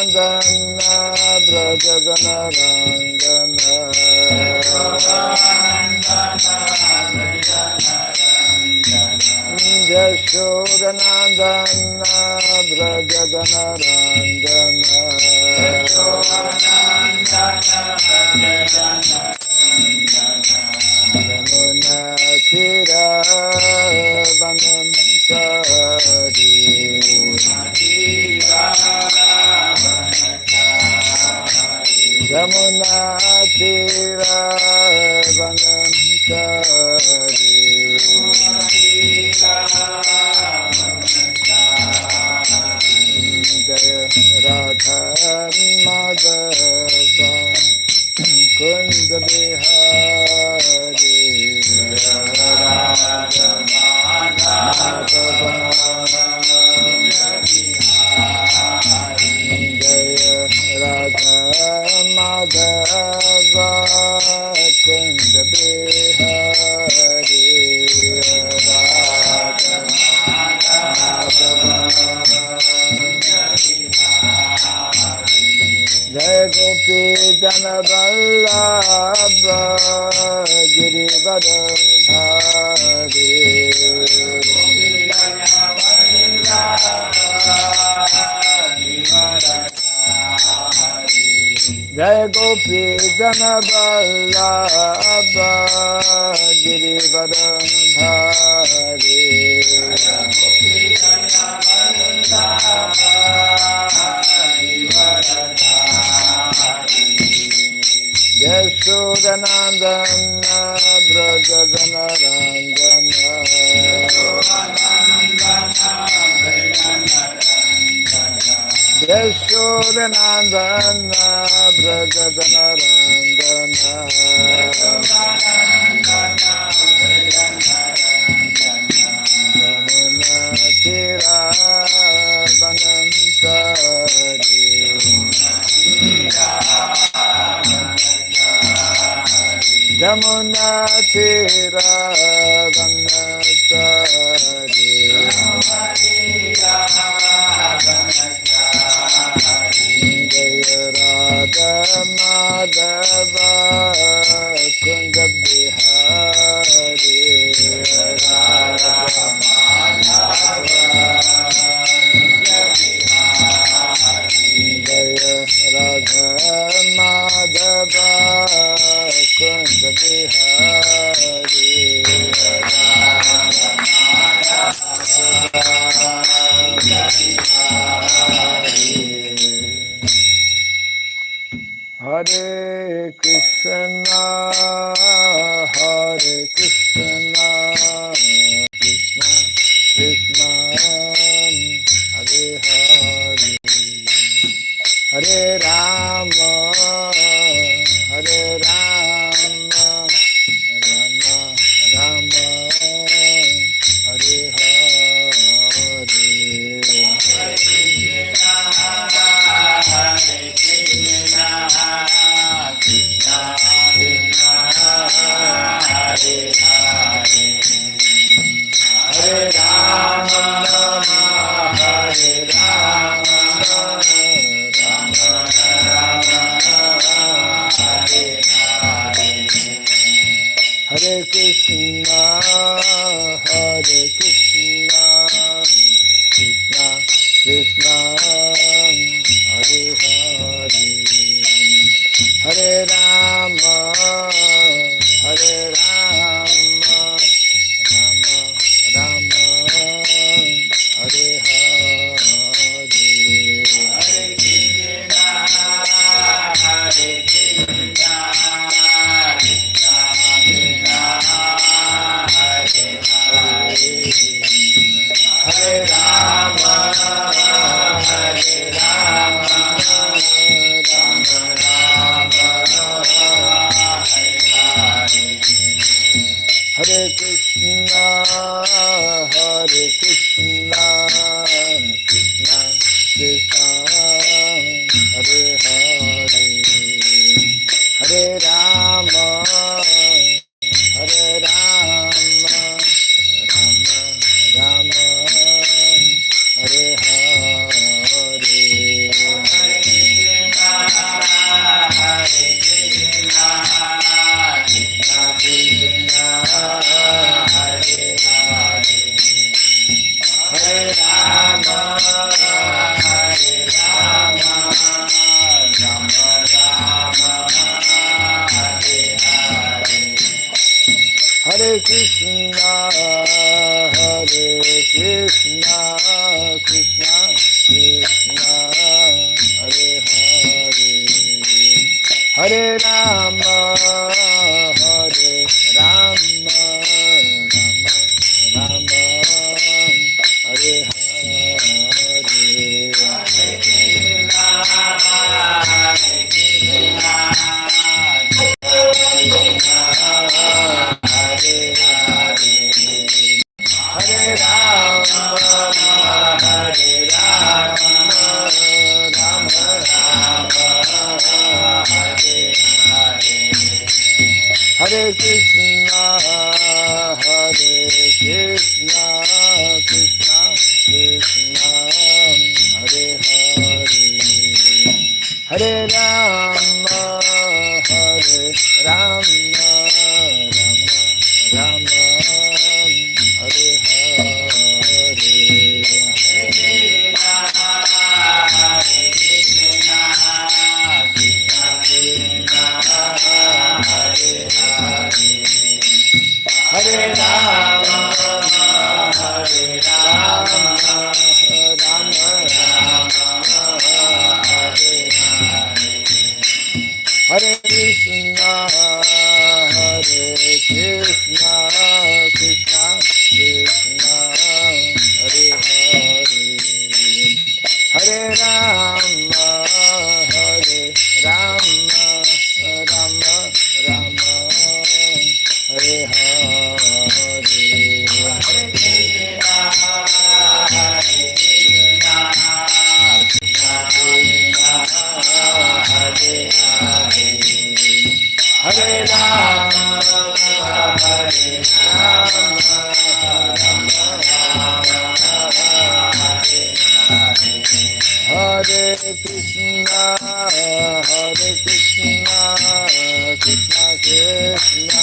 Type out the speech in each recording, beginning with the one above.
Nandana Brajadana Rangana Jashodanandana Brajadana Rangana Yamuna Tira Vanam Sari Yamuna Tira Vanam Sari Jaya Radha Madhava Kunda Bihari Radha Madhava Jaya Radha Madhava Kunda Bihari Radha Madhava Jai Gopi Jana Vallabha Girivardhari Jai Gopi Jana Vallabha Girivardhari Yashodanandana Brajadana Rangana Yashodanandana Brajadana Rangana Yamuna Tira Vanam Sari Yamuna Tira Vanasari Jaya Radha Madhava Kunda Bihari Radha Jaya Radha Madhava Kunda Bihari Hare Krishna Hare Krishna Krishna Krishna Hare Hare Hare Rama Hare Rama Rama Rama Hare Hare Hare Rama Hare Rama Rama Rama Hare Hare Hare Krishna Hare Krishna Krishna Krishna Hare Hare Hare Rama Hare Rama Rama Rama Hare Hare Hare Krishna Hare Krishna Krishna Krishna Hare Hare Hare Rama Hare Rama Rama Rama Hare Krishna Hare Krishna Krishna Krishna Hare Hare Hare Rama Hare Rama Rama Rama Hare Hare Krishna, Krishna Krishna, Hare Hare, Hare Rama, Hare Rama, Rama Rama, Hare Hare Krishna, Krishna Krishna, Hare Hare, Hare Rama, Rama Rama, Hare Hare Rama, Rama Hare Krishna, Krishna Krishna, Hare Hare, Hare Rama, Rama Rama, Hare Hare Rama, Hare Krishna, Krishna Krishna,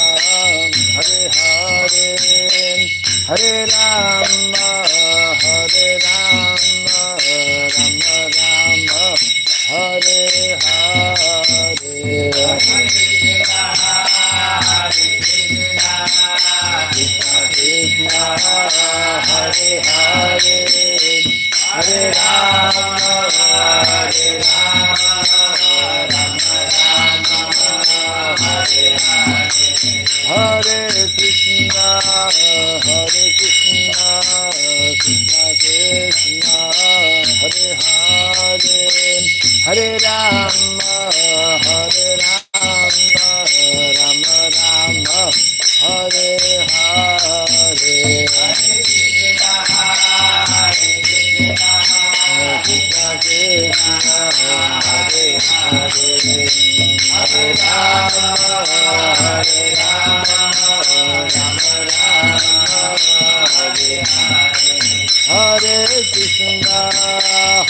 Hare Hare, Hare Rama, Rama Rama, Hare Hare, Krishna Hare Hare, Hare Rama, Rama Hare Hare, Krishna Krishna Krishna, Hare Hare, Hare Rama, Rama Rama, Hare Hare, Krishna Krishna, Hare Hare, Hare Rama, Rama Rama, Hare Hare,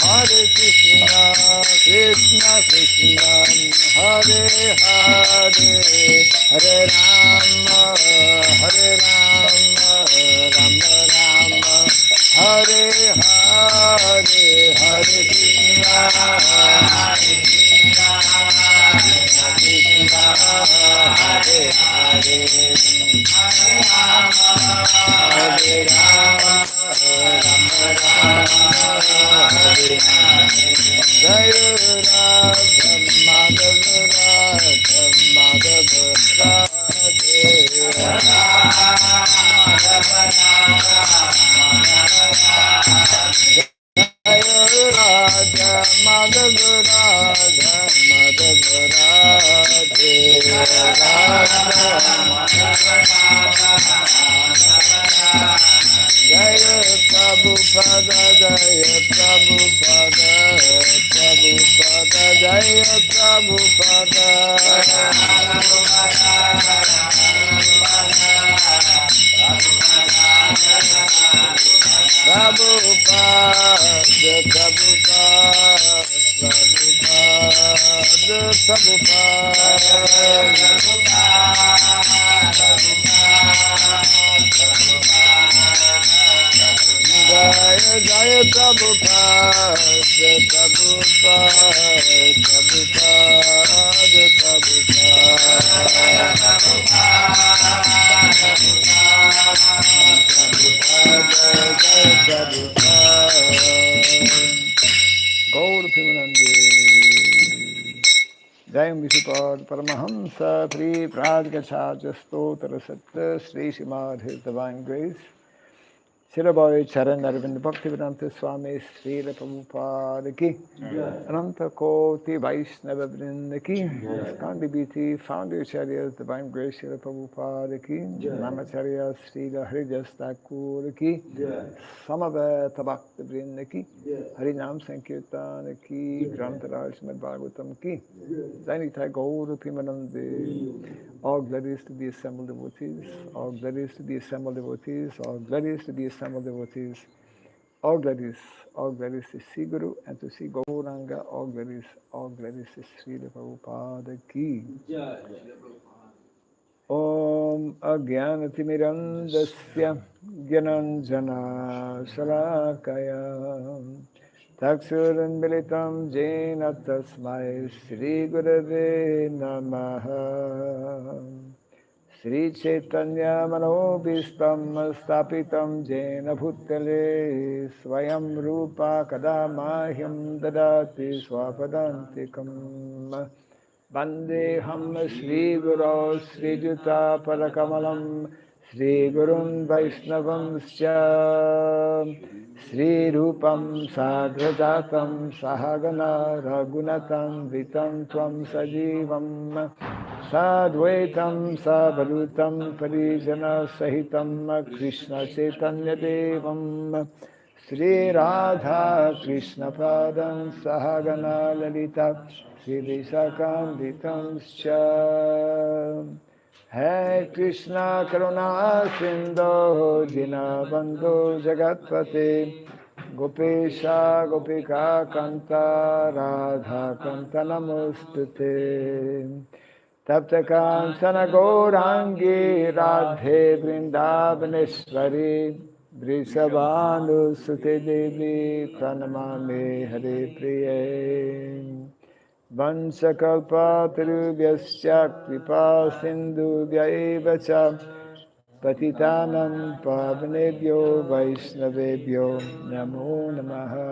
Hare Krishna, Krishna Krishna, Hare Hare, Hare Rama, Rama Rama, Hare Hare, Hare Krishna, Krishna Krishna, Hare Hare, Hare Rama, Rama Rama, Hare Hare, Jai Radha Madhav, Madhav Radhe, Jai Radha Madhav, Madhav Radhe, Jaya Prabhupada, Jaya Prabhupada, Prabhupada, Jaya Prabhupada, Prabhupada, Jaya Jaya Prabhupada, Prabhupada, Jayam Vishupad Paramahamsa Pri Pradgacharya Stotra Satta Sri Srimad His Divine Grace Sirabai Charan Arvind Bhaktivedanta Swami Srila Prabhupada Ki Ananta Koti Vaishnava Vrinda Ki Skandi Biti Founder Acharyas Divine Grace Srila Prabhupada Ki Namacharya Srila Haridas Thakur Ki Samaveta Bhakta Vrinda Ki Harinam Sankirtan Ki Grantaraj Srimad Bhagavatam Ki Zainitai Gauru Pimanande. All glories to the assembled devotees, all glories to the assembled devotees, all glories to the assembled devotees, all glories to Sri Guru and to Sri Gauranga, all glories to Srila Prabhupada Ki. Om Agyanatimirandasya Gyananjana Shalakaya Taksuran Militam Jena Tasmai Sri Gurave Namaha Sri Chaitanya Manobhistam Stapitam Jena Bhutale Swayam Rupa Kadamahyam Dadati Swapadantikam Vandeham Sri Guru Sri Juta Padakamalam Sri Gurun Vaishnavam Sya Sri Rupam Sagrajatam Sahagana Ragunatam Vitam Tvam Sajivam Sadvaitam Savadutam Parijana Sahitam Krishna Chaitanya Devam Sri Radha Krishna Padam Sahagana Lalita Sri Visakanditam Scha Hai Krishna Karuna Sindhu Dinabandhu Jagatpate Gopesha Gopika Kanta Radha Kanta Namostute Tapta Kansana Gaurangi Radhe Vrindavaneshwari Vrishabhanu Sute Devi Pranamame Hare Priye Vansakalpa Tarubhyasya Kripa Sindhu Vyaevacha Patitanam Pavanebhyo Vaishnavebhyo Namo Namaha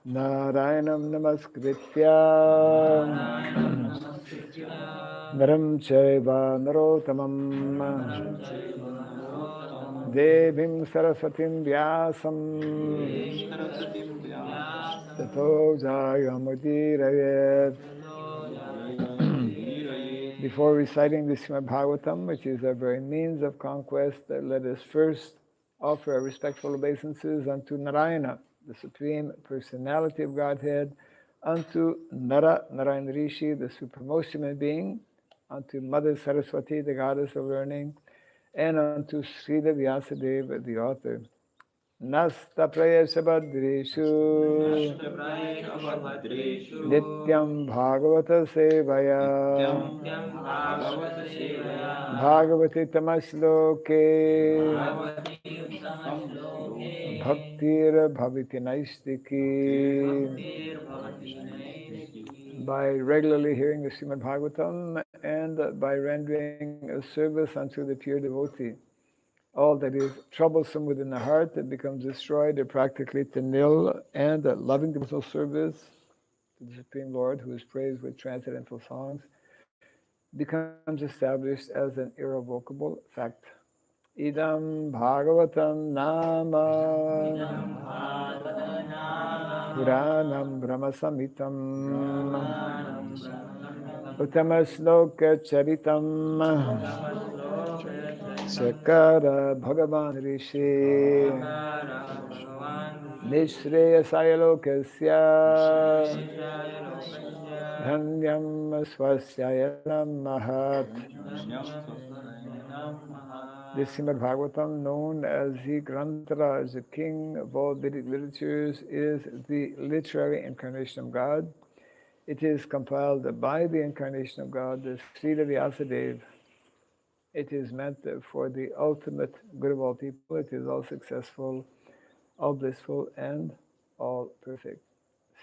Narayanam Namaskritya Naram Chaiva Narotamam Devim Saraswatim Vyasam Tato Jayamudirayet. Before reciting the Srimad Bhagavatam, which is our very means of conquest, let us first offer our respectful obeisances unto Narayana, the Supreme Personality of Godhead, unto Narayana Rishi, the supremmost human being, unto Mother Saraswati, the goddess of learning, and unto Srila Vyasadeva, the author. Nasta prayasha badreshu Nityam Bhagavata Sevaya Bhagavati Tamasloke Bhaktir Bhaviti Naistiki. By regularly hearing the Srimad Bhagavatam and by rendering a service unto the pure devotee, all that is troublesome within the heart that becomes destroyed or practically to nil, and loving devotional service to the Supreme Lord, who is praised with transcendental songs, becomes established as an irrevocable fact. Idam Bhagavatam Nama Puranam Brahmasamitam Uttamasloka Charitam Chakara Bhagavan Rishi Nishreya Sayalokasya Dhanyam Swasyayanam Mahat. This Srimad Bhagavatam, known as the Grantara, as the king of all Vedic literatures, is the literary incarnation of God. It is compiled by the incarnation of God, the Srila Vyasadeva. It is meant for the ultimate good of all people. It is all successful, all blissful, and all perfect.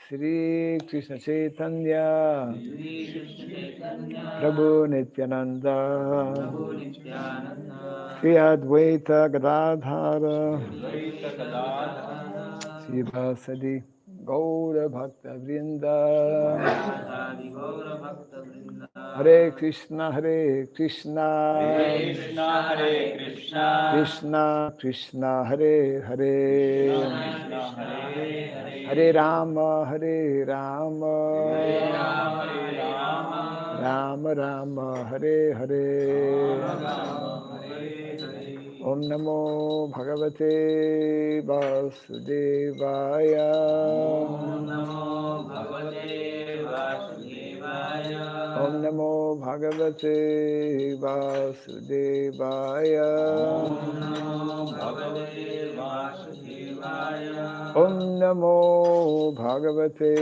Sri Krishna Chaitanya Prabhu Nityananda Sri Advaita Gadadhara Sri Vasadi Gaura Bhakta Vrinda. Hare Krishna, Hare Krishna. Hare Krishna, Hare Krishna. Krishna Krishna, Hare Hare. Krishna, Hare Hare. Hare Rama, Hare Rama. Hare Rama, Hare Rama. Rama Rama, Hare Hare. Om Namo Bhagavate Vasudevaya. Om Namo Bhagavate Vasudevaya. Om Namo Bhagavate Vasudevaya. Om Namo Bhagavate Vasudevaya. Om Namo Bhagavate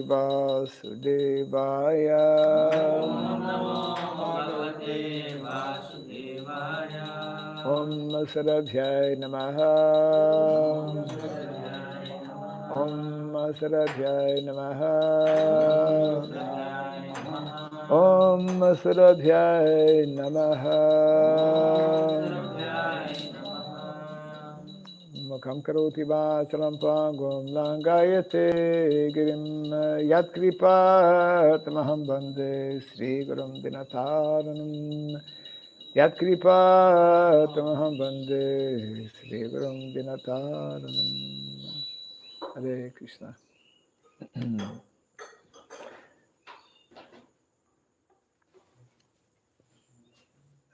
Vasudevaya. Om Namo Bhagavate Vasudevaya. Om Sarabhyaya Namaha. Om Sarabhyaya Namaha. Om Sarabhyaya Namaha. Mukham karoti vachalam pangum langayate girim yat kripat maham bande Sri Gurum Dinataranam. Yat kripat maham bande Sri Gurum Dinataranam. Hare Krishna.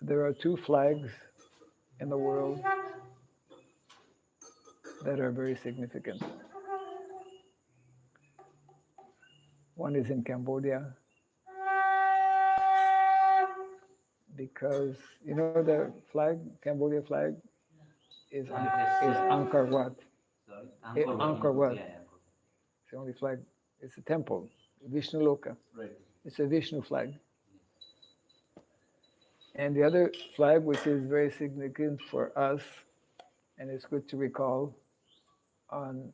There are two flags in the world that are very significant. One is in Cambodia, because you know the flag, Cambodia flag, is Angkor Wat. Angkor Wat. It's the only flag. It's a temple, Vishnu Loka. Right. It's a Vishnu flag. And the other flag, which is very significant for us, and it's good to recall on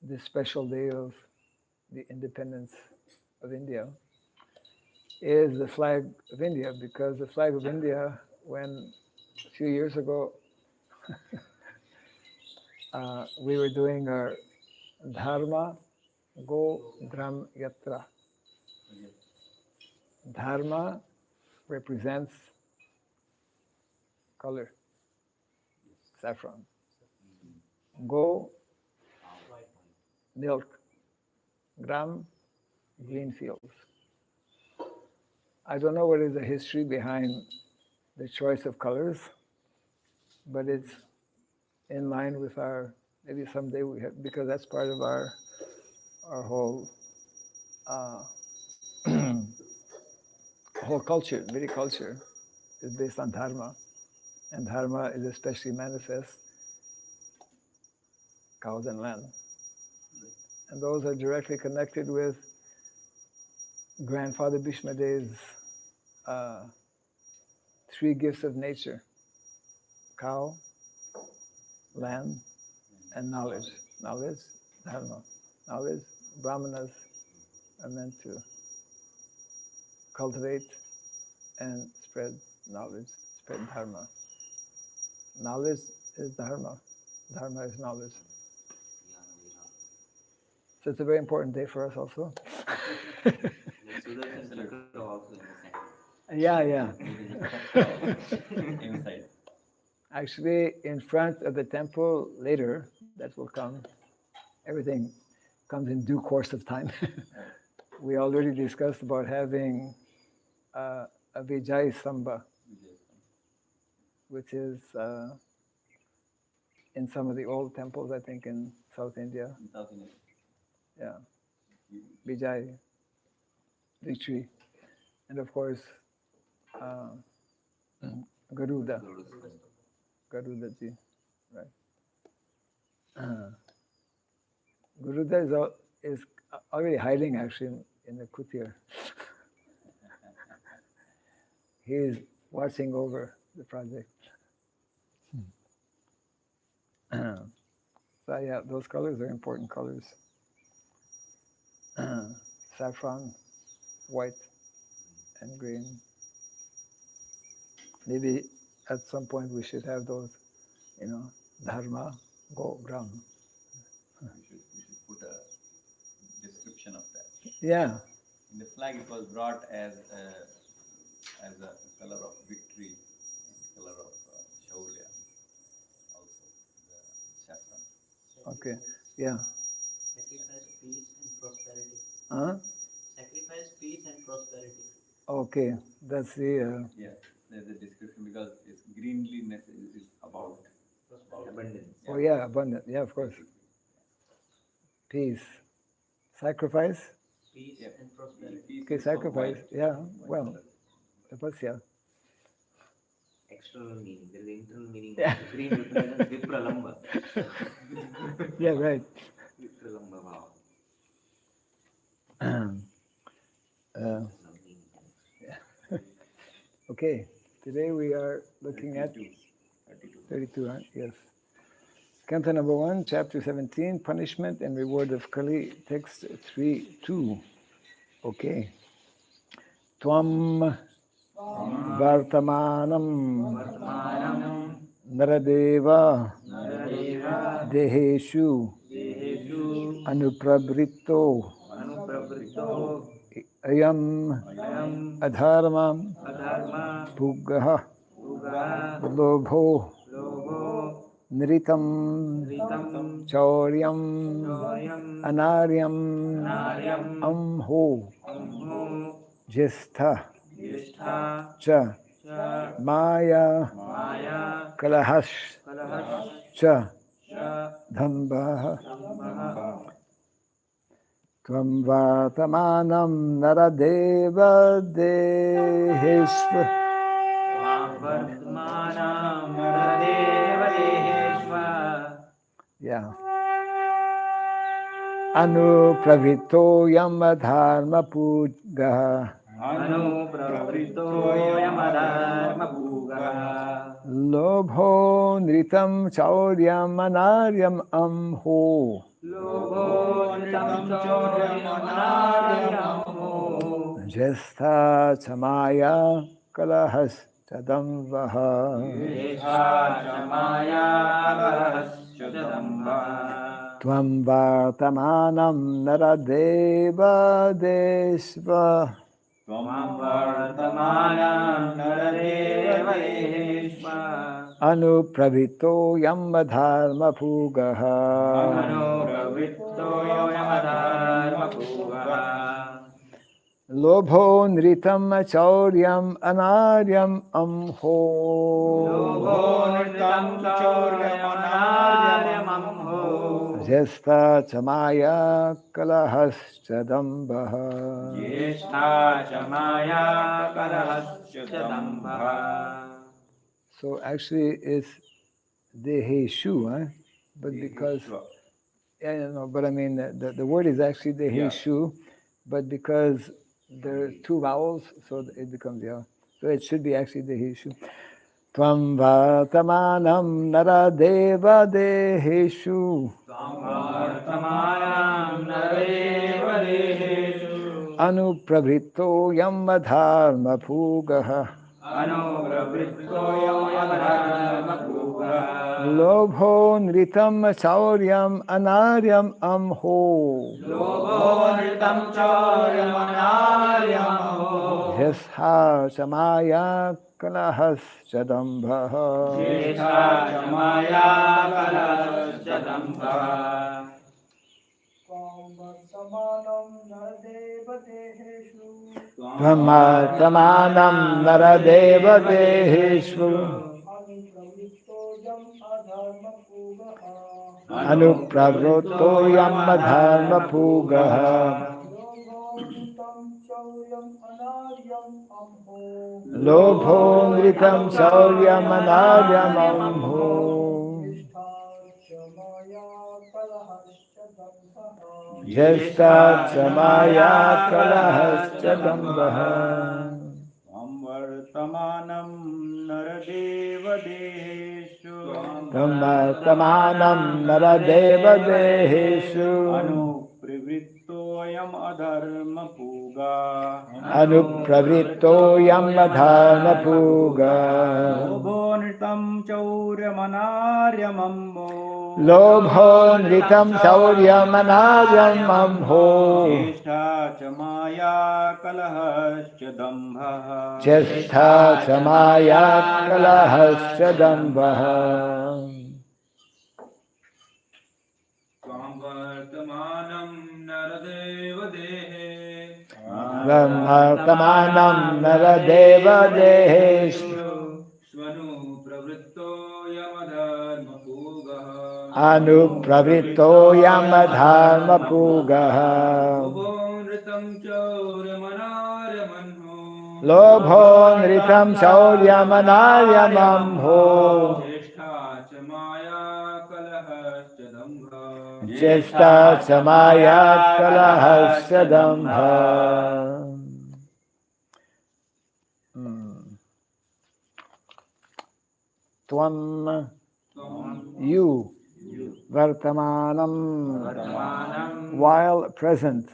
this special day of the independence of India, is the flag of India, because the flag of India, when a few years ago we were doing our Dharma Go Gram Yatra. Dharma represents color, saffron. Go, milk. Gram, green fields. I don't know what is the history behind the choice of colors, but it's in line with our, maybe someday we have, because that's part of our whole whole culture, Vedic culture is based on dharma, and dharma is especially manifest cows and land. And those are directly connected with Grandfather Bhishmade's three gifts of nature: cow, land, and knowledge. Knowledge, dharma. Knowledge, brahmanas are meant to cultivate and spread knowledge, spread dharma. Knowledge is dharma. Dharma is knowledge. So it's a very important day for us also. Yeah. Actually, in front of the temple later, that will come, everything comes in due course of time. We already discussed about having a Vijay Samba, which is in some of the old temples, I think, in South India. Yeah. Vijay, victory. And of course, Garuda. Garuda-ji, right. Garuda is already hiding actually in the kutir. He is watching over the project. So yeah, those colors are important colors. Saffron, white, and green. Maybe at some point we should have those, Dharma, Go, Gram. Yeah. In the flag, it was brought as a color of victory, color of shaurya, also the saffron. Okay. Yeah. Sacrifice, peace, and prosperity. Huh? Sacrifice, peace, and prosperity. Okay. That's the. Yeah, there's a description because its greenliness is about abundance. Oh yeah, abundant. Yeah, of course. Peace, sacrifice. Peace Yeah. and prosperity. Peace Okay, is for sacrifice. white. Yeah. White Well, color. what's yeah? External meaning. There is internal meaning. Yeah. Green represents Vipralamba. Yeah, right. Vipralamba Bhava. Okay. Today we are looking at 32. 32. Huh? Yes. Canto number 1, chapter 17, punishment and reward of Kali, text 3:2. Okay. Tvam vartamanam Vartamanam naradeva Naradeva deheshu Dehesu anuprabritto Anupravrito ayam Ayam adharmam Adharma bhugaha Uga lobho Logo nritam Ritam chauryam Yoyam anaryam Naryam amho Amho jistha Yishtha cha Cha maya Maya kalahash Kalahash cha Cha dhambah Dhambaha tvam vartamanam naradeva deheshva Vartmanam Naradeva Deheshva yeah anupravito yamadharma pugaha Anupravrito Yamadharma Bhugaha lobho nritam chauryam anaryam amho Logo Nitam Choryam Anaryam jestha chamaya kalahas chadamvaha Yesha Chamaya Kalahasya tvam vartamanam naradeva deshva Tvam Vartamanam Naradeva Deheshva anupravito yamadharma pugaha Anupravritto Yamadharma Bhugaha lobho nritam chauryam anaryam amho Logo Nitam Choryam Anaryam Amho jestha chamaya kalahas chadambaha Yeshtha Chamaya Kalahasya Dambha So actually it's deheshu, huh? But because yeah, no, but I mean the word is actually deheshu, but because there are two vowels, so it becomes yeah. So it should be actually deheshu. Tvam vartamanam naradeva deheshu Vartamanam Naradeva Deheshu anupravritto yamadharma pugaha Anupravritto Yamadharma Bhugaha lobho nritam chauryam anaryam amho Logo Nitam Choryam Anaryam Amho yasha chamaya kalahas chadambha Yesha Chamaya Kalahasya Dambha Brahmartamanam naradeva deheshvu anupravritto yamadharma pugaha lobho nritam chauryam anaryam amho jestha chamaya kalahascha dambaha Vartamanam naradeva deshu Brahmartamanam naradeva deheshu anuprivritto Yam adharma puga. Anupravritto yamadhana puga. Lobho nritam chauryamanarya Lobho nritam sauryamanaryam amho. Cheshta cha maya kalahascha dambha. Chestha samaya kalahascha dambha. Tvam vartamanam naradeva dehe. Vartamanam naradeva dehesh. Svanu pravritto yamadharma pugaha. Anupravritto yamadharma pugaha. Lobho nritam chauryamanarya manho. Lobho nritam sauryamanaryam amho. Cheshta cha maya kalahascha dambha. Chesta samaya kalahasya dambha. Tvam, you, vartamanam, while present,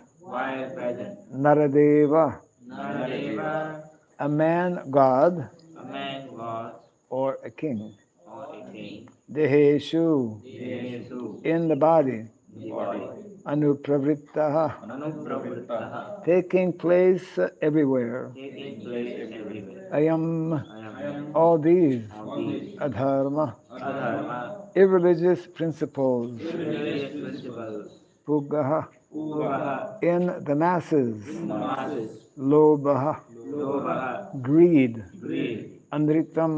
naradeva, a man god or a king, deheshu, in the body, anupravrittaha, taking place everywhere. Ayam, all these, adharma, irreligious principles, pugaha, in the masses, lobha, greed, anritam,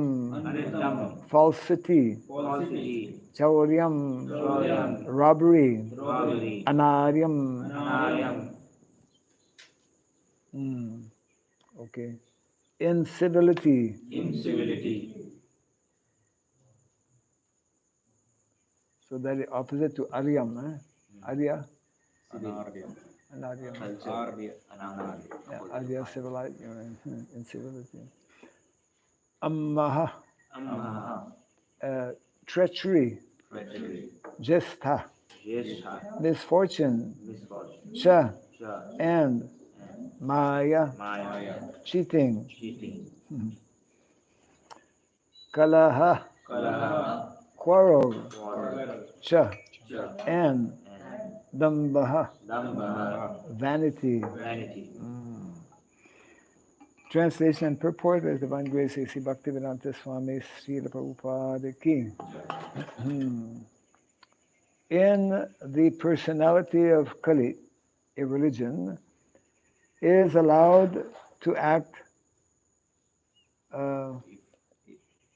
falsity, chauryam, robbery, anaryam. Okay. Incivility. So that is opposite to aryam. Arya? Anaryam. Yeah, Arya civilized, incivility. Ammaha. Treachery. Jestha. Misfortune. Cha. And. Maya. Cheating. Kalaha. Quarrel. Cha. And. Dambha. Vanity. Translation and purport as Divine Grace A.C. Bhaktivedanta Swami Srila Prabhupada Ki. In the personality of Kali, a religion is allowed to act.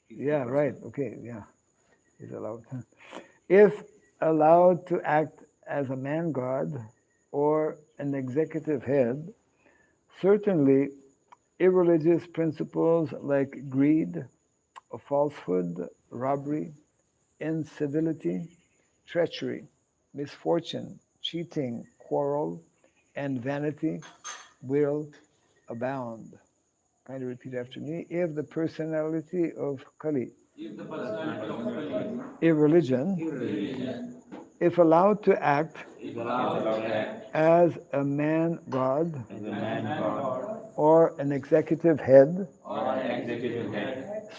Yeah, right. Okay, yeah, is allowed. If allowed to act as a man god or an executive head, certainly irreligious principles like greed, falsehood, robbery, incivility, treachery, misfortune, cheating, quarrel, and vanity will abound. Kind of repeat after me. If the personality of Kali, a religion, if allowed to act as a man god or an executive head,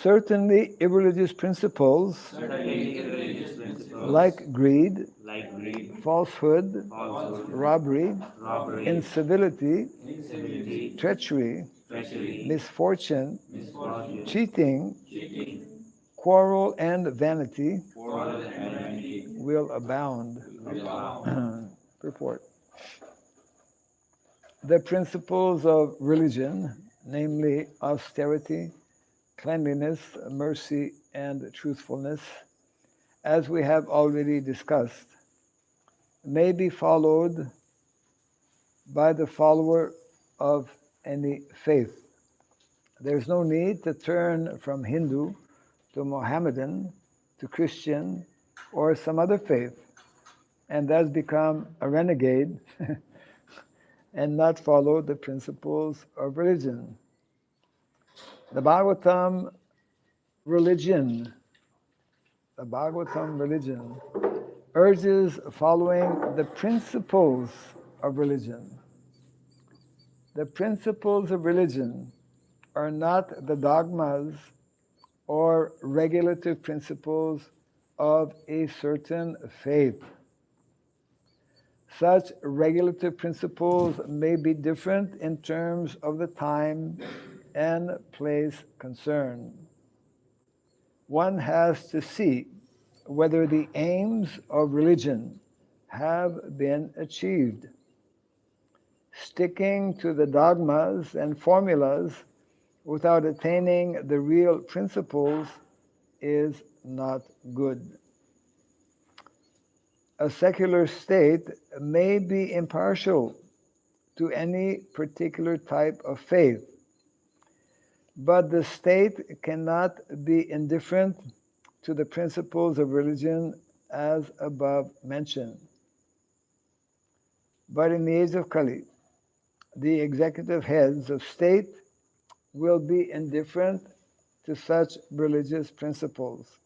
certainly irreligious principles like greed, falsehood, robbery, incivility, treachery, misfortune, cheating, quarrel, and vanity will abound. Purport. The principles of religion, namely austerity, cleanliness, mercy, and truthfulness, as we have already discussed, may be followed by the follower of any faith. There's no need to turn from Hindu to Mohammedan to Christian or some other faith and thus become a renegade and not follow the principles of religion. The Bhagavatam religion urges following the principles of religion. The principles of religion are not the dogmas or regulative principles of a certain faith. Such regulative principles may be different in terms of the time and place concerned. One has to see whether the aims of religion have been achieved. Sticking to the dogmas and formulas without attaining the real principles is not good. A secular state may be impartial to any particular type of faith, but the state cannot be indifferent to the principles of religion as above mentioned. But in the age of Kali, the executive heads of state will be indifferent to such religious principles.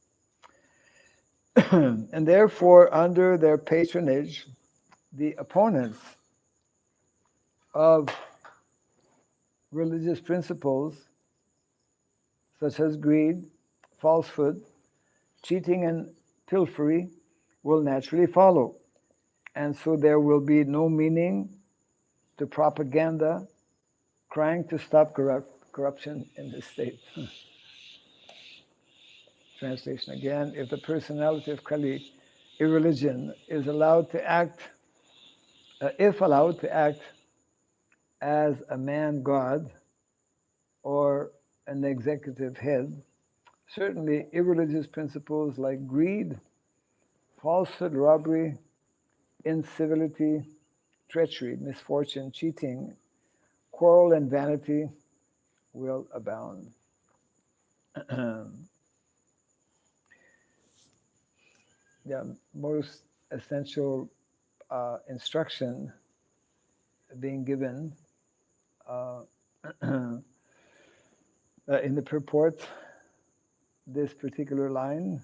And therefore, under their patronage, the opponents of religious principles, such as greed, falsehood, cheating, and pilfery, will naturally follow. And so there will be no meaning to propaganda crying to stop corruption in the state. Translation again: if the personality of Kali, a religion, is allowed to act, if allowed to act as a man god or an executive head, certainly irreligious principles like greed, falsehood, robbery, incivility, treachery, misfortune, cheating, quarrel, and vanity will abound. The most essential instruction being given in the purport, this particular line,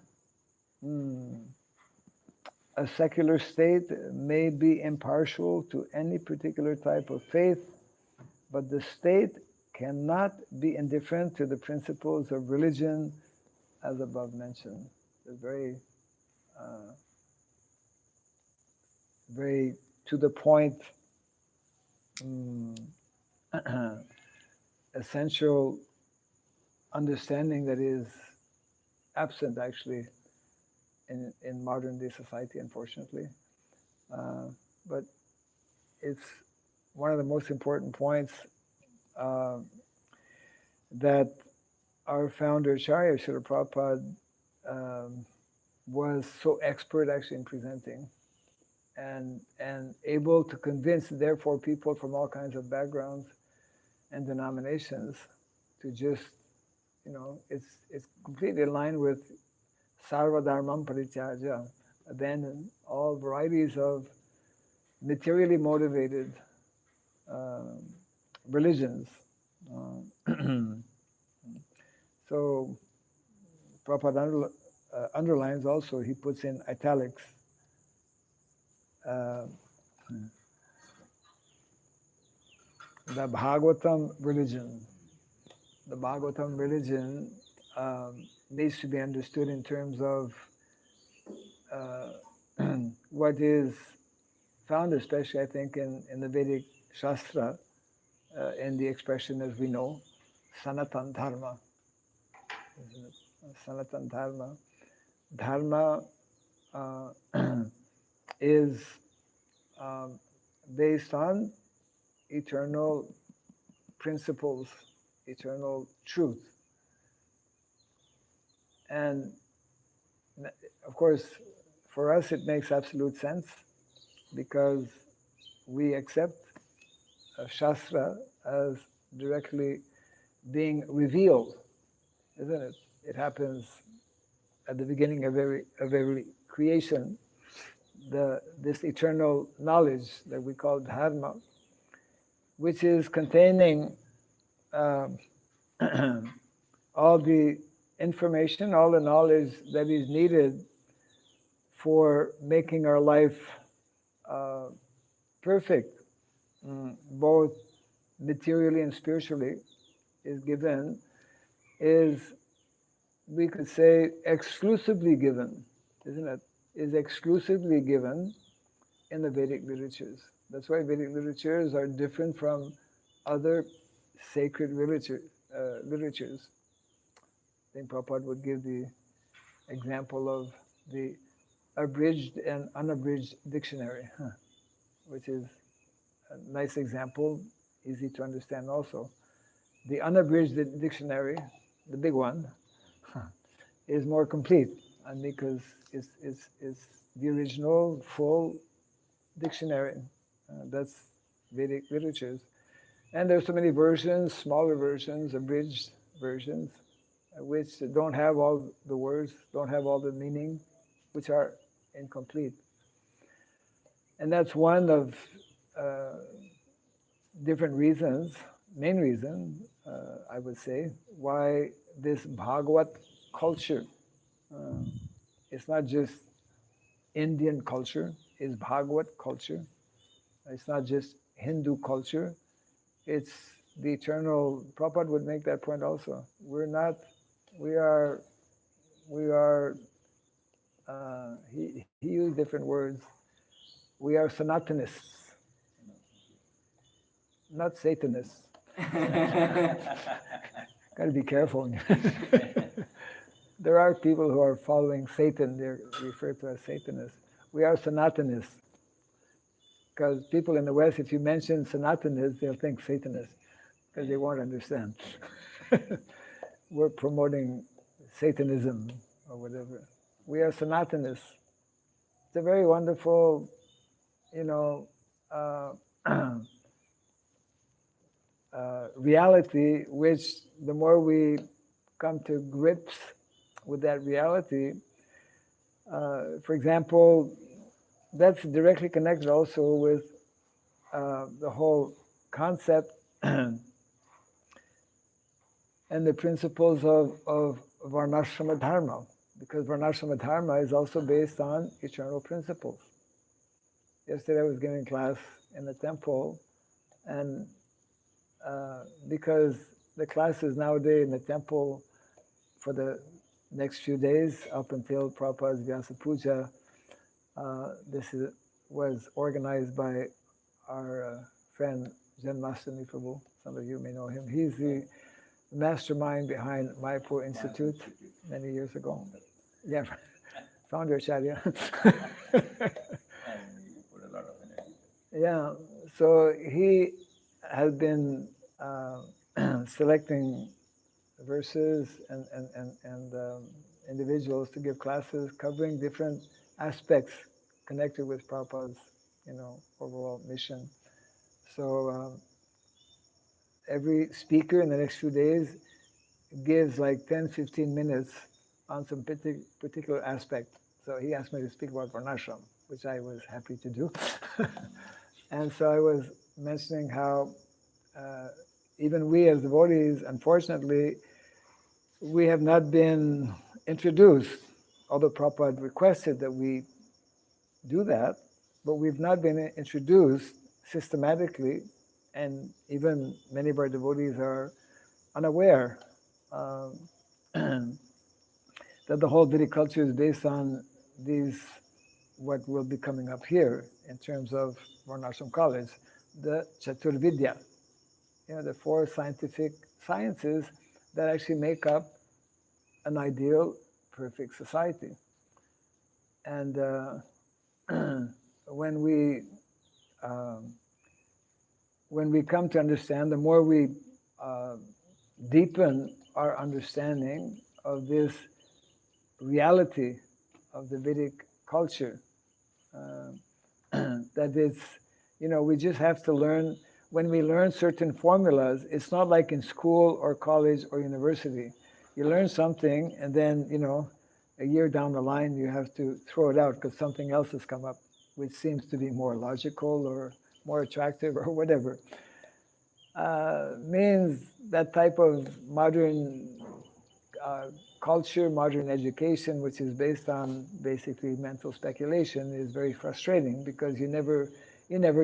a secular state may be impartial to any particular type of faith, but the state cannot be indifferent to the principles of religion as above mentioned. It's very to the point, essential understanding that is absent actually in modern day society, unfortunately. But it's one of the most important points that our founder Acharya Srila Prabhupada was so expert actually in presenting, and able to convince therefore people from all kinds of backgrounds and denominations to just, it's completely in line with Sarva Dharmam Parityaja, abandon all varieties of materially motivated religions. So Prabhupada underlines also, he puts in italics, the Bhagavatam religion. The Bhagavatam religion needs to be understood in terms of what is found, especially I think in the Vedic Shastra, in the expression as we know, Sanatan Dharma. Sanatan Dharma. Dharma is based on eternal principles, eternal truth. And of course, for us it makes absolute sense because we accept Shastra as directly being revealed, isn't it? It happens at the beginning of every creation, this eternal knowledge that we call Dharma, which is containing all the information, all the knowledge that is needed for making our life perfect, both materially and spiritually, is given, is, we could say, exclusively given, isn't it? Is exclusively given in the Vedic literatures. That's why Vedic literatures are different from other sacred literatures. I think Prabhupada would give the example of the abridged and unabridged dictionary, which is a nice example, easy to understand also. The unabridged dictionary, the big one, is more complete, and because it's the original full dictionary. That's Vedic literatures. And there's so many versions, smaller versions, abridged versions, which don't have all the words, don't have all the meaning, which are incomplete. And that's one of different reasons, main reason, I would say, why this Bhagavat culture, it's not just Indian culture, it's Bhagavat culture. It's not just Hindu culture, it's the eternal. Prabhupada would make that point also. We are, he used different words. We are Sanatanists, not Satanists. Got to be careful. There are people who are following Satan, they're referred to as Satanists. We are Sanatanists. Because people in the West, if you mention Sanatanists, they'll think Satanists, because they won't understand. We're promoting Satanism or whatever. We are Sanatanists. It's a very wonderful, reality, which the more we come to grips with that reality, for example, that's directly connected also with the whole concept and the principles of Varnashrama Dharma, because Varnashrama Dharma is also based on eternal principles. Yesterday I was giving class in the temple, and because the classes nowadays in the temple for the next few days up until Prabhupada's Vyasa Puja, was organized by our friend Janmastami Prabhu. Some of you may know him. He's the mastermind behind Mayapur Institute many years ago. Yeah, founder Acharya. And you put a lot of energy. Yeah, so he has been selecting verses and individuals to give classes covering different aspects connected with Prabhupada's, overall mission. So every speaker in the next few days gives like 10-15 minutes on some particular aspect. So he asked me to speak about Varnashram, which I was happy to do. And so I was mentioning how even we as devotees, unfortunately, we have not been introduced, although Prabhupada requested that we do that, but we've not been introduced systematically, and even many of our devotees are unaware that the whole Vedic culture is based on these, what will be coming up here in terms of Varnashram College, the Chaturvidya, the four scientific sciences that actually make up an ideal, perfect society. And when we come to understand, the more we deepen our understanding of this reality of the Vedic culture, that it's, we just have to learn. When we learn certain formulas, it's not like in school or college or university. You learn something and then, a year down the line, you have to throw it out because something else has come up, which seems to be more logical or more attractive or whatever. Means that type of modern culture, modern education, which is based on basically mental speculation, is very frustrating because you never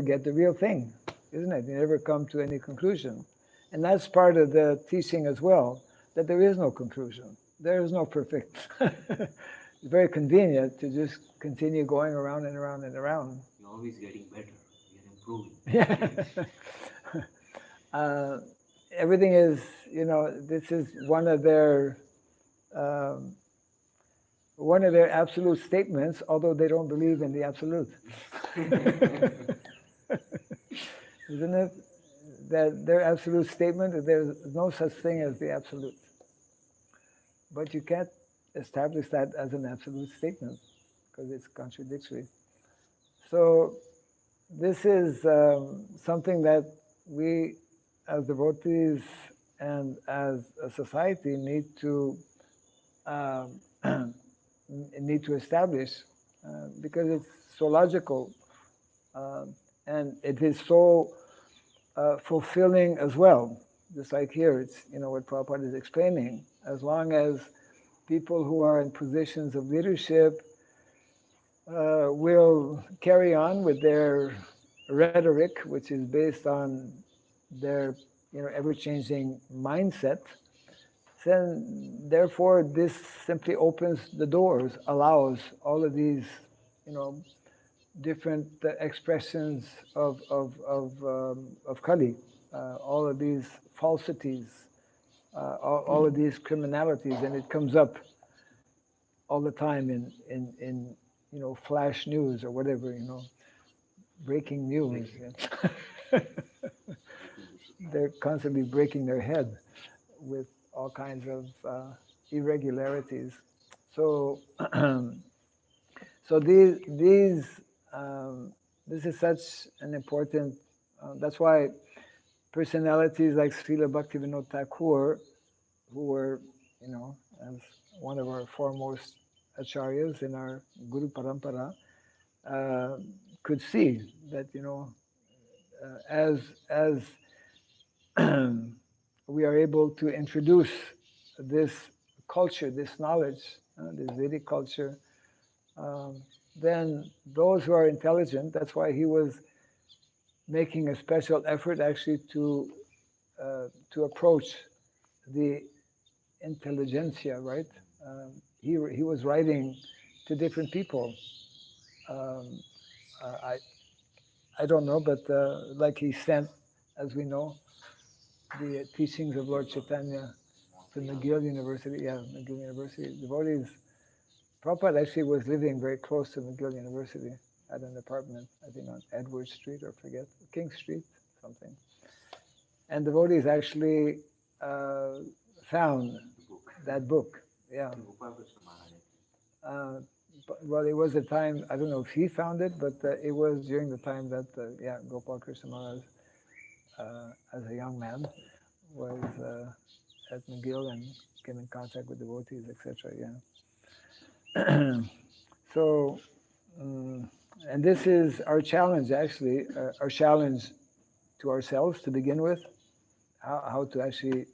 get the real thing. isn't it? You never come to any conclusion. And that's part of the teaching as well, that there is no conclusion. There is no perfect. It's very convenient to just continue going around and around and around. You're always getting better. You're improving. Yeah. Everything is, this is one of their absolute statements, although they don't believe in the absolute. Isn't it? That their absolute statement, that there's no such thing as the absolute. But you can't establish that as an absolute statement because it's contradictory. So this is something that we as devotees and as a society need to establish because it's so logical and it is so fulfilling as well. Just like here, it's what Prabhupada is explaining. As long as people who are in positions of leadership will carry on with their rhetoric, which is based on their ever-changing mindset, then therefore this simply opens the doors, allows all of these different expressions of Kali, all of these falsities, all of these criminalities, and it comes up all the time in flash news or whatever, breaking news. They're constantly breaking their head with all kinds of irregularities. So, so this is such an important. That's why personalities like Srila Bhaktivinoda Thakur, who were, as one of our foremost acharyas in our Guru Parampara, could see that as we are able to introduce this culture, this knowledge, this Vedic culture, then those who are intelligent, that's why he was making a special effort actually to approach the intelligentsia, right? He was writing to different people. I don't know, but like he sent, as we know, the teachings of Lord Chaitanya to McGill University. Yeah, McGill University. Devotees. Prabhupada actually was living very close to McGill University at an apartment, I think on Edward Street or forget, King Street, something. And devotees actually found that book. Yeah. Well, it was a time, I don't know if he found it, but it was during the time that, Gopal Krishna Maharaj, as a young man, was at McGill and came in contact with devotees, etc. Yeah. So, and this is our challenge, actually, our challenge to ourselves to begin with, how to actually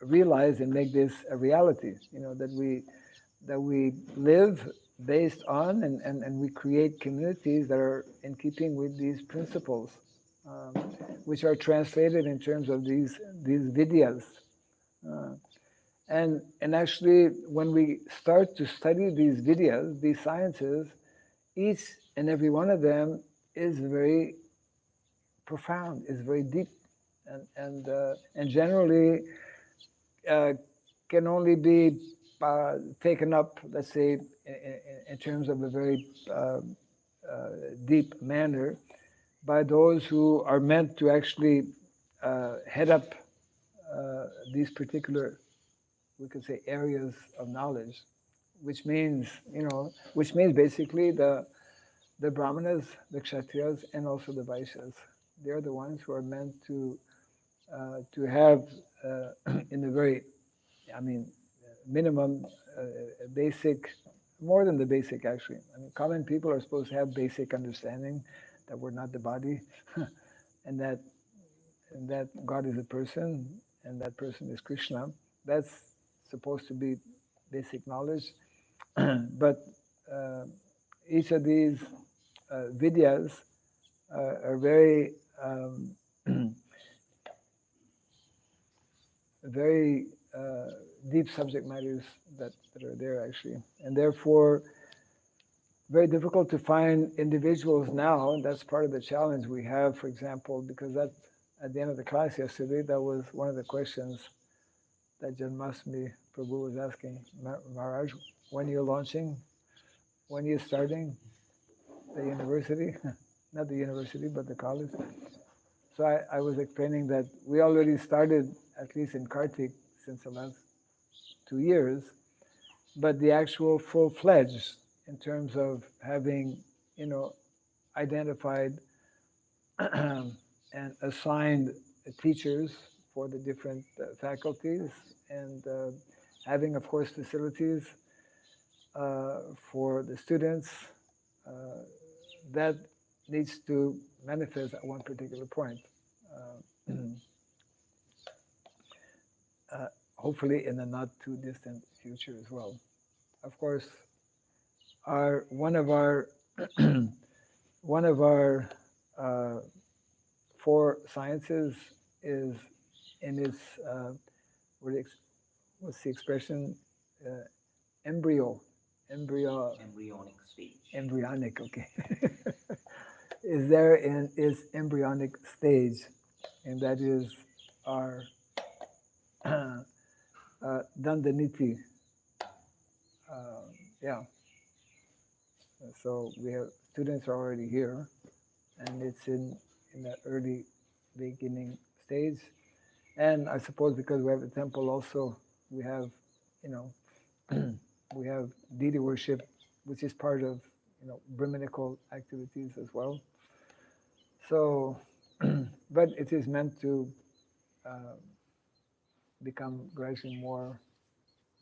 realize and make this a reality. That we live based on and we create communities that are in keeping with these principles, which are translated in terms of these vidyas. And actually, when we start to study these vidyas, these sciences, each and every one of them is very profound, is very deep, and generally can only be taken up, let's say, in terms of a very deep manner by those who are meant to actually head up these particular, we could say, areas of knowledge, which means basically the Brahmanas, the Kshatriyas, and also the Vaishyas. They're the ones who are meant to have in the very, minimum, basic, more than the basic actually. Common people are supposed to have basic understanding that we're not the body, and that God is a person, and that person is Krishna. That's supposed to be basic knowledge. But each of these vidyas are very very deep subject matters that are there actually, and therefore very difficult to find individuals now, and that's part of the challenge we have, for example, because that at the end of the class yesterday, that was one of the questions that Janmasmi Prabhu was asking, Maharaj, when you're launching, when you're starting the university, not the university, but the college. So I was explaining that we already started, at least in Kartik, since the last 2 years, but the actual full-fledged, in terms of having, identified and assigned teachers for the different faculties, and having, of course, facilities for the students, that needs to manifest at one particular point. Hopefully in the not too distant future as well. Of course, one of our four sciences is in its what's the expression? Embryonic stage. Embryonic, okay. Is there in its embryonic stage, and that is our Dandaniti. Yeah. So we have students are already here, and it's in the early beginning stage. And I suppose because we have a temple also, we have, we have deity worship, which is part of, Brahminical activities as well. So, but it is meant to become gradually more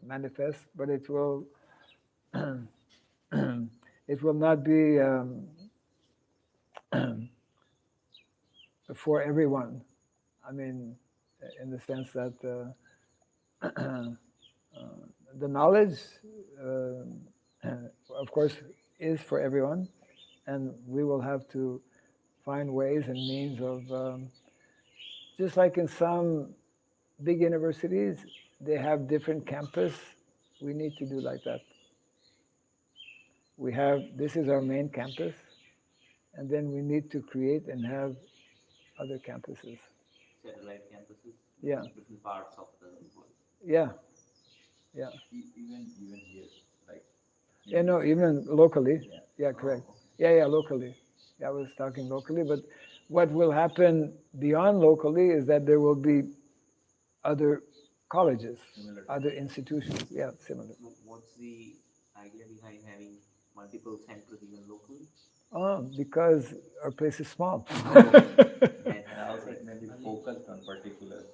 manifest, but it will it will not be for everyone. I mean, in the sense that the knowledge, of course, is for everyone, and we will have to find ways and means of, just like in some big universities, they have different campus. We need to do like that. This is our main campus, and then we need to create and have other campuses. Satellite campuses? Yeah. Different parts of the world. Yeah. Yeah. Even here, like. Yeah, no, even locally. Yeah. Yeah, correct. Yeah, locally. Yeah, I was talking locally, but what will happen beyond locally is that there will be other colleges, Similar. other institutions. Yeah, similar. What's the idea behind having multiple centers even locally? Because our place is small. And also it may be focused on particular.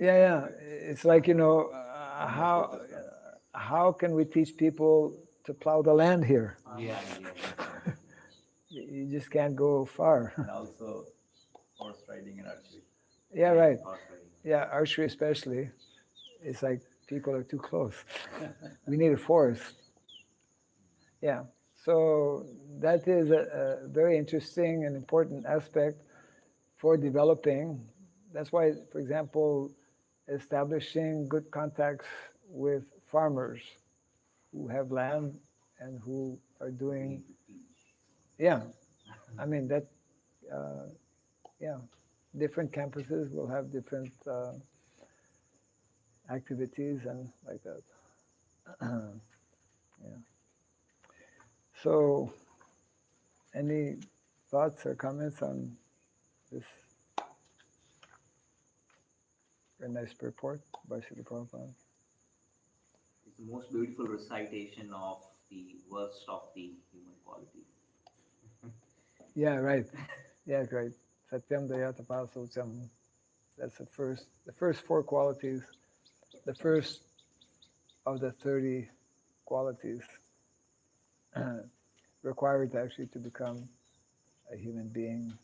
Yeah. It's like, how can we teach people to plow the land here? Yeah. You just can't go far. And also horse riding and archery. Yeah, right. Horse riding. Yeah, archery especially. It's like people are too close. We need a forest. Yeah. So that is a very interesting and important aspect for developing. That's why, for example, establishing good contacts with farmers who have land and who are doing, yeah, I mean that, yeah, different campuses will have different activities and like that. Yeah. So, any thoughts or comments on this very nice purport by Srila Prabhupada? It's the most beautiful recitation of the worst of the human qualities. Yeah, right. Yeah, great. Satyam Daya Tapa Saucham. That's the first four qualities, the first of the 30 qualities required actually to become a human being.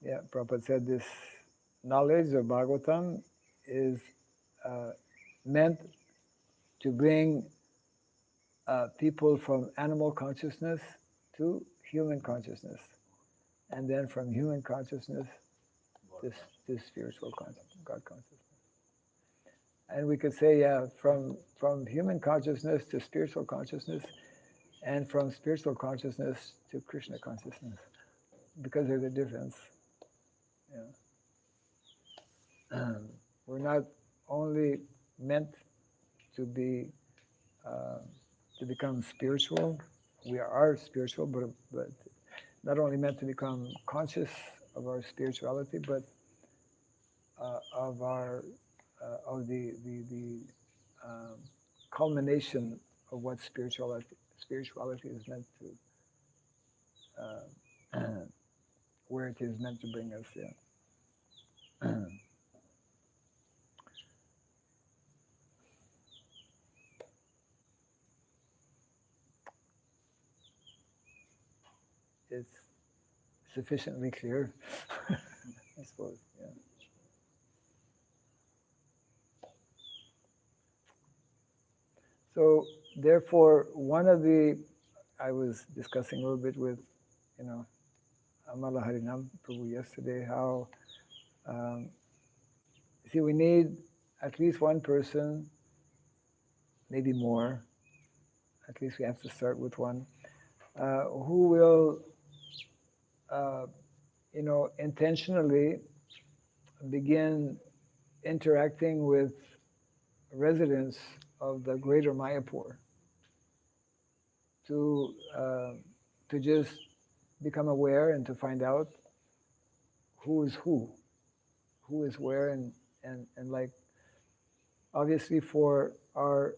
Yeah, Prabhupada said this knowledge of Bhagavatam is meant to bring people from animal consciousness to human consciousness, and then from human consciousness to spiritual consciousness, God consciousness. And we could say, yeah, from human consciousness to spiritual consciousness, and from spiritual consciousness to Krishna consciousness, because there's a difference. Yeah. We're not only meant to be to become spiritual. We are spiritual, but not only meant to become conscious of our spirituality, but of our of the culmination of what spirituality is meant to where it is meant to bring us. Yeah. It's sufficiently clear, I suppose. Yeah. So therefore, I was discussing a little bit with, Amala Harinam Prabhu yesterday, how, we need at least one person, maybe more, at least we have to start with one, who will, intentionally begin interacting with residents of the greater Mayapur to just become aware and to find out who is where, and like, obviously for our